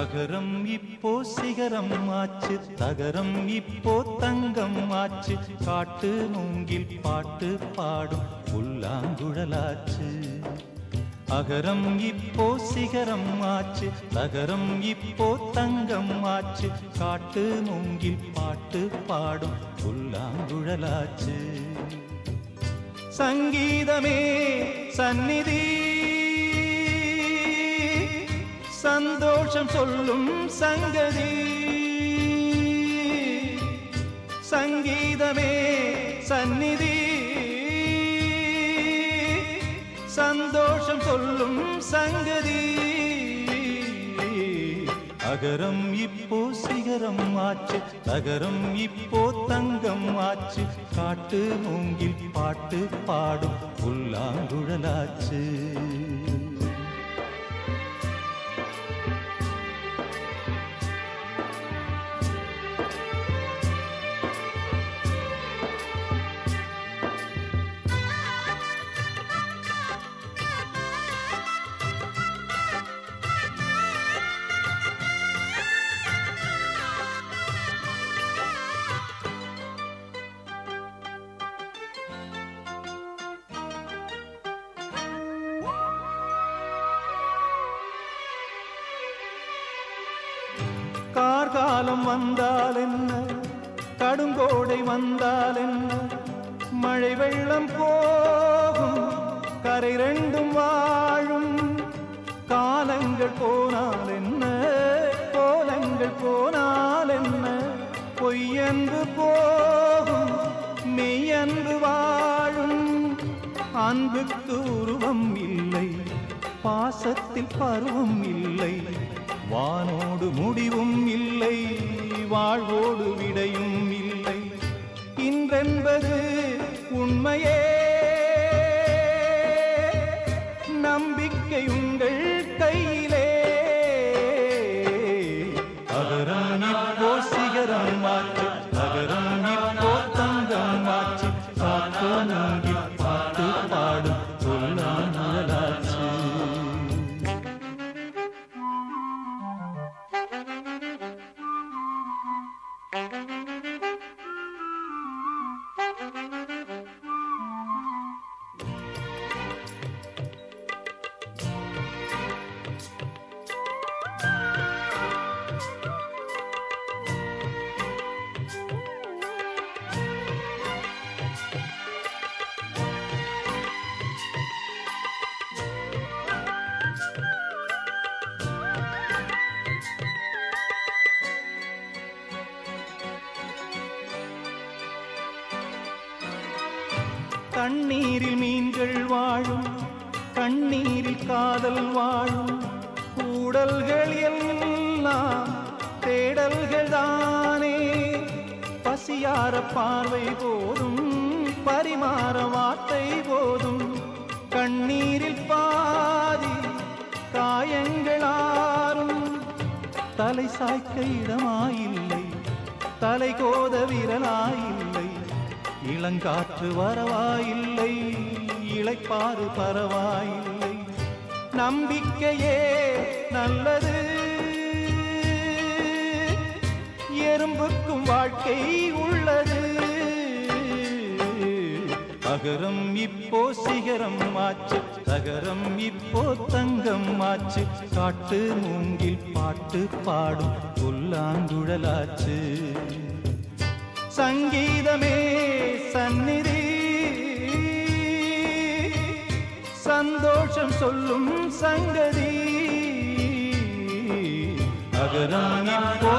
அகரம் இப்போ சிகரம் ஆச்சு, தகரம் இப்போ தங்கம் ஆச்சு, காட்டு மூங்கில் பாட்டு பாடும் புல்லாங்குழலாச்சு. அகரம் இப்போ சிகரம் ஆச்சு, தகரம் இப்போ தங்கம் ஆச்சு, காட்டு மூங்கில் பாட்டு பாடும் புல்லாங்குழலாச்சு. சங்கீதமே சந்நிதி, சந்தோஷம் சொல்லும் சங்கதி. சங்கீதமே சந்நிதி, சந்தோஷம் சொல்லும் சங்கதி. அகரம் இப்போ சிகரம் ஆச்சு, தகரம் இப்போ தங்கம் ஆச்சு, காட்டு மூங்கில் பாட்டு பாடும் புல்லாங்குழலாச்சு. கார்காலம் வந்தால் என்ன, கடுங்கோடை வந்தால் என்ன, மழை வெள்ளம் போகும், கரை ரெண்டும் வாழும். காலங்கள் போனால் என்ன, கோலங்கள் போனால் என்ன, பொய்யன்று போகும், மெய்யன்று வாழும். அன்புக்கு உருவம் இல்லை, பாசத்தில் பருவம் இல்லை, வானோடு முடிவும் இல்லை, வாழ்வோடு விடையும் இல்லை. இன்றென்பது உண்மையே, நம்பிக்கை உங்கள் கையிலே. அகரம் இப்போ சிகரம் ஆச்சு, அகரம் இப்போ தங்கம் ஆச்சு, காட்டு மூங்கில் பாட்டு பாடும் புல்லாங்குழலாச்சு. கண்ணீரில் மீன்கள் வாழும், கண்ணீரில் காதல் வாழும், கூடல்கள் எல்லாம் தேடல்கள் தானே. பசியார பார்வை போதும், பரிமாற வார்த்தை போதும், கண்ணீரில் பாதி காயங்களாரும். தலை சாய்க்க இடமாயில்லை, தலை கோத விரலாயில்லை, இளங்காற்று வரவாயில்லை, இளைப்பாறு பரவாயில்லை. நம்பிக்கையே நல்லது, எறும்புக்கும் வாழ்க்கை உள்ளது. அகரம் இப்போ சிகரம் ஆச்சு, தகரம் இப்போ தங்கம் ஆச்சு, காட்டு மூங்கில் பாட்டு பாடும் புல்லாங்குழலாச்சு. சங்கீதமே சந்நிதி, சந்தோஷம் சொல்லும் சங்கதி. அகரம் இப்போ